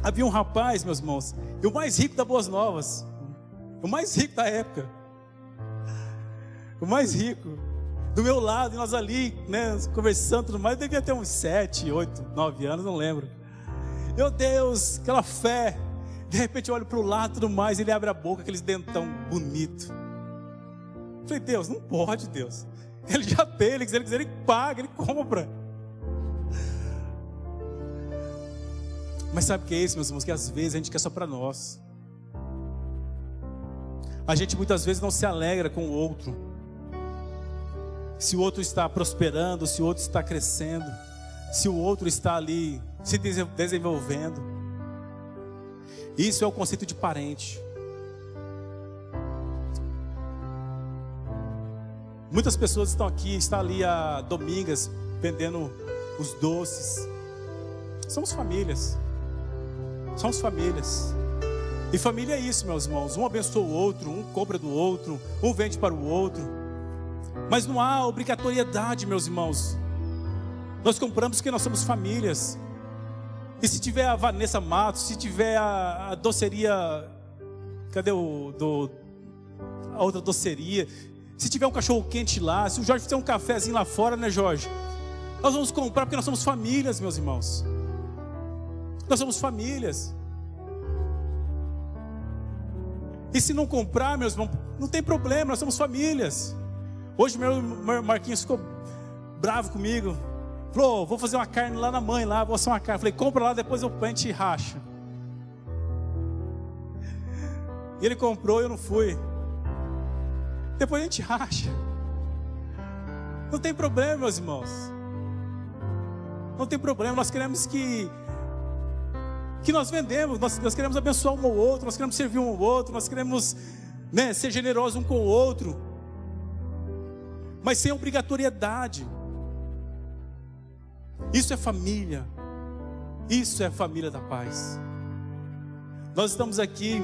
havia um rapaz, meus irmãos, e o mais rico da Boas Novas, o mais rico da época, o mais rico, do meu lado, e nós ali, né, conversando tudo mais. Devia ter uns 7, 8, 9 anos, não lembro. Meu Deus, aquela fé. De repente eu olho para o lado e tudo mais, ele abre a boca, aqueles dentão bonito. Falei: Deus, não pode, Deus. Ele já tem, ele quiser, ele paga, ele compra. Mas sabe o que é isso, meus irmãos? Que às vezes a gente quer só para nós. A gente muitas vezes não se alegra com o outro. Se o outro está prosperando, se o outro está crescendo, se o outro está ali se desenvolvendo. Isso é o conceito de parente. Muitas pessoas estão aqui, estão ali há domingas vendendo os doces. Somos famílias. Somos famílias. E família é isso, meus irmãos. Um abençoa o outro, um compra do outro, um vende para o outro. Mas não há obrigatoriedade, meus irmãos. Nós compramos porque nós somos famílias. E se tiver a Vanessa Matos, se tiver a doceria, cadê a outra doceria? Se tiver um cachorro quente lá, se o Jorge fizer um cafezinho lá fora, né, Jorge? Nós vamos comprar porque nós somos famílias, meus irmãos. Nós somos famílias. E se não comprar, meus irmãos, não tem problema, nós somos famílias. Hoje meu Marquinhos ficou bravo comigo. Falou: vou fazer uma carne lá na mãe, lá, vou fazer uma carne. Falei: compra lá, depois a gente racha. E ele comprou e eu não fui. depois a gente racha. Não tem problema, meus irmãos. Não tem problema. Nós queremos que nós vendemos, nós queremos abençoar um ao outro, nós queremos servir um ao outro, nós queremos, ser generosos um com o outro, mas sem obrigatoriedade. Isso é família. Isso é a família da paz. Nós estamos aqui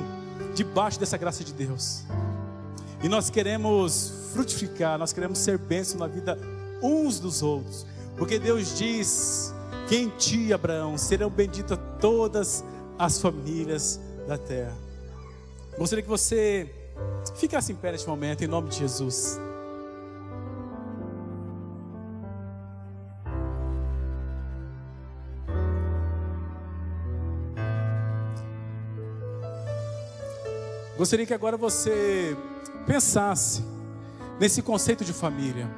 debaixo dessa graça de Deus, e nós queremos frutificar, nós queremos ser bênção na vida uns dos outros, porque Deus diz que em ti, Abraão, serão benditas todas as famílias da terra. Gostaria que você ficasse em pé neste momento, em nome de Jesus. Gostaria que agora você pensasse nesse conceito de família.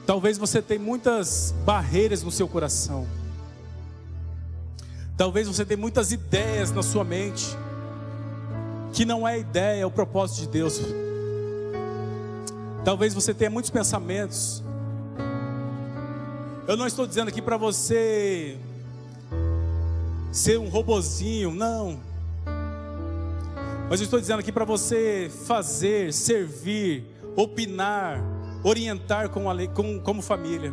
Talvez você tenha muitas barreiras no seu coração. Talvez você tenha muitas ideias na sua mente, que não é a ideia, é o propósito de Deus. Talvez você tenha muitos pensamentos. Eu não estou dizendo aqui para você ser um robozinho, não. Mas eu estou dizendo aqui para você fazer, servir, opinar, orientar como família.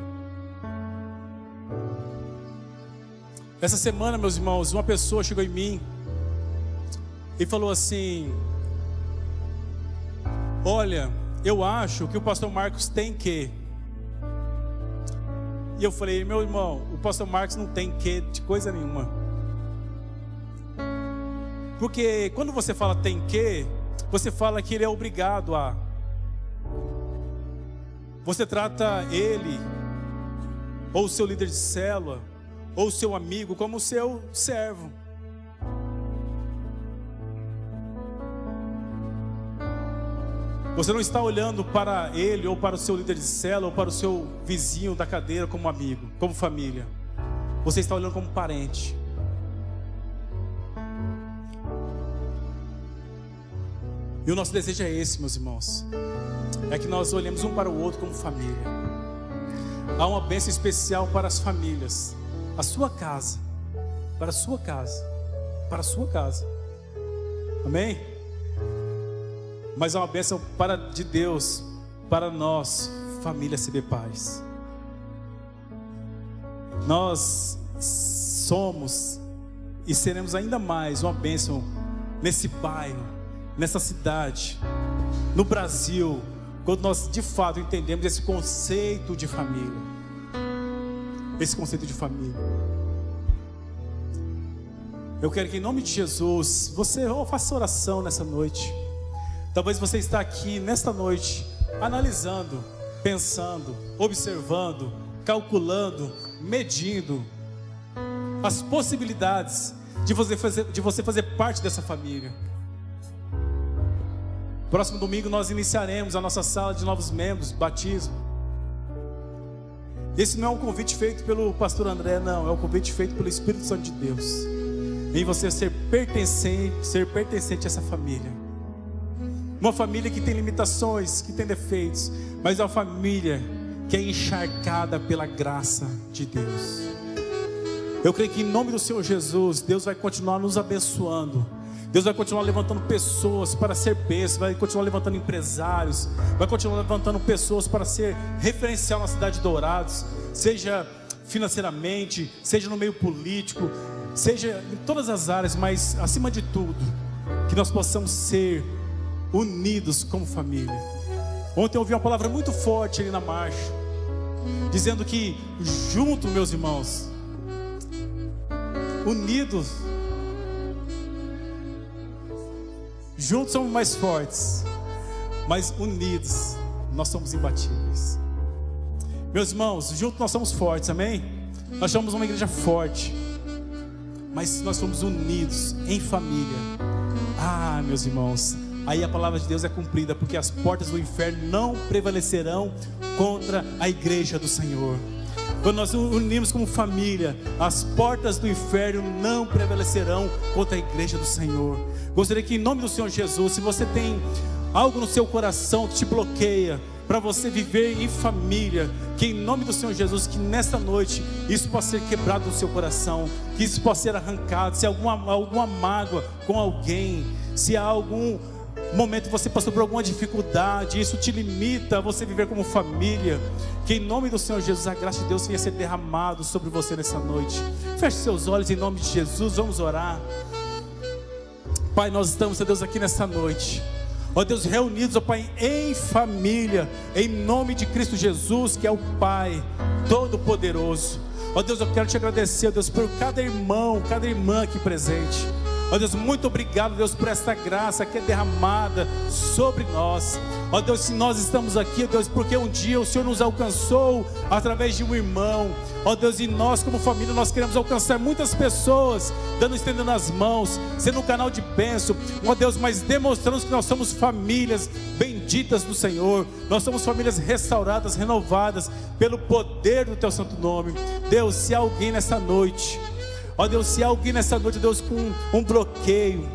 Essa semana, meus irmãos, uma pessoa chegou em mim e falou assim: olha, eu acho que o pastor Marcos tem que. E eu falei: meu irmão, o pastor Marcos não tem que de coisa nenhuma. Porque quando você fala tem que, você fala que ele é obrigado a. Você trata ele, ou o seu líder de célula, ou o seu amigo, como o seu servo. Você não está olhando para ele, ou para o seu líder de célula, ou para o seu vizinho da cadeira como amigo, como família. Você está olhando como parente. E o nosso desejo é esse, meus irmãos, é que nós olhemos um para o outro como família. Há uma bênção especial para as famílias, a sua casa, para a sua casa, para a sua casa, amém? Mas há uma bênção de Deus para nós, família CB Paz. Nós somos e seremos ainda mais uma bênção nesse bairro, nessa cidade, no Brasil, quando nós de fato entendemos esse conceito de família. Esse conceito de família. Eu quero que em nome de Jesus, você faça oração nessa noite. Talvez você está aqui nesta noite, analisando, pensando, observando, calculando, medindo as possibilidades de você fazer parte dessa família. Próximo domingo nós iniciaremos a nossa sala de novos membros, batismo. Esse não é um convite feito pelo pastor André, não. É um convite feito pelo Espírito Santo de Deus, em você ser pertencente a essa família. Uma família que tem limitações, que tem defeitos, mas é uma família que é encharcada pela graça de Deus. Eu creio que em nome do Senhor Jesus, Deus vai continuar nos abençoando. Deus vai continuar levantando pessoas para ser bênção, vai continuar levantando empresários, vai continuar levantando pessoas para ser referencial na cidade de Dourados, seja financeiramente, seja no meio político, seja em todas as áreas, mas acima de tudo, que nós possamos ser unidos como família. Ontem eu ouvi uma palavra muito forte ali na marcha, dizendo que juntos, meus irmãos, unidos, juntos somos mais fortes, mas unidos nós somos imbatíveis. Meus irmãos, juntos nós somos fortes, amém? Nós somos uma igreja forte, mas nós somos unidos em família. Ah, meus irmãos, aí a palavra de Deus é cumprida, porque as portas do inferno não prevalecerão contra a igreja do Senhor. quando nós nos unimos como família, as portas do inferno não prevalecerão contra a igreja do Senhor. Gostaria que em nome do Senhor Jesus, se você tem algo no seu coração que te bloqueia para você viver em família, que em nome do Senhor Jesus, que nesta noite isso possa ser quebrado no seu coração, que isso possa ser arrancado. Se há alguma mágoa com alguém, se há algum momento você passou por alguma dificuldade, isso te limita a você viver como família, que em nome do Senhor Jesus a graça de Deus venha ser derramado sobre você nessa noite. Feche seus olhos em nome de Jesus, vamos orar. Pai, nós estamos, ó Deus, aqui nessa noite, ó Deus, reunidos, ó Pai, em família, em nome de Cristo Jesus, que é o Pai Todo-Poderoso. Ó Deus, eu quero te agradecer, ó Deus, por cada irmão, cada irmã aqui presente. Ó Deus, muito obrigado, Deus, por esta graça que é derramada sobre nós. Ó Deus, se nós estamos aqui, ó Deus, porque um dia o Senhor nos alcançou através de um irmão. Ó Deus, e nós como família, nós queremos alcançar muitas pessoas, estendendo as mãos, sendo um canal de bênção. Ó Deus, mas demonstramos que nós somos famílias benditas do Senhor. Nós somos famílias restauradas, renovadas pelo poder do Teu santo nome. Deus, se há alguém nessa noite, ó Deus, se há alguém nessa noite, Deus, com um bloqueio,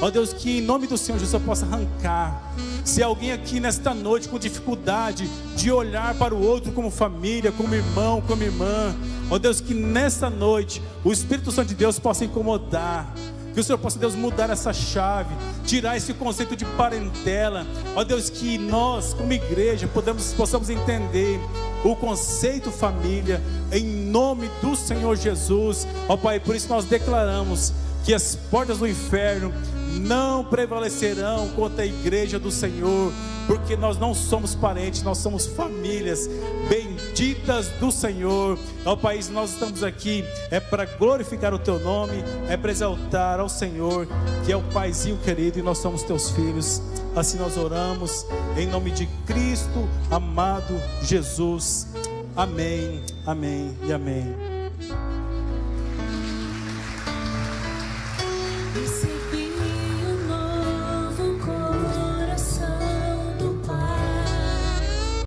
ó Deus, que em nome do Senhor Jesus eu possa arrancar. Se há alguém aqui nesta noite com dificuldade de olhar para o outro como família, como irmão, como irmã, ó Deus, que nesta noite o Espírito Santo de Deus possa incomodar, que o Senhor possa, Deus, mudar essa chave, tirar esse conceito de parentela. Ó Deus, que nós como igreja possamos entender o conceito família, em nome do Senhor Jesus. Ó Pai, por isso nós declaramos que as portas do inferno não prevalecerão contra a igreja do Senhor, porque nós não somos parentes, nós somos famílias benditas do Senhor. Ó Pai, nós estamos aqui para glorificar o Teu nome, para exaltar ao Senhor, que é o Paizinho querido, e nós somos Teus filhos. Assim nós oramos em nome de Cristo amado Jesus. Amém, amém e amém.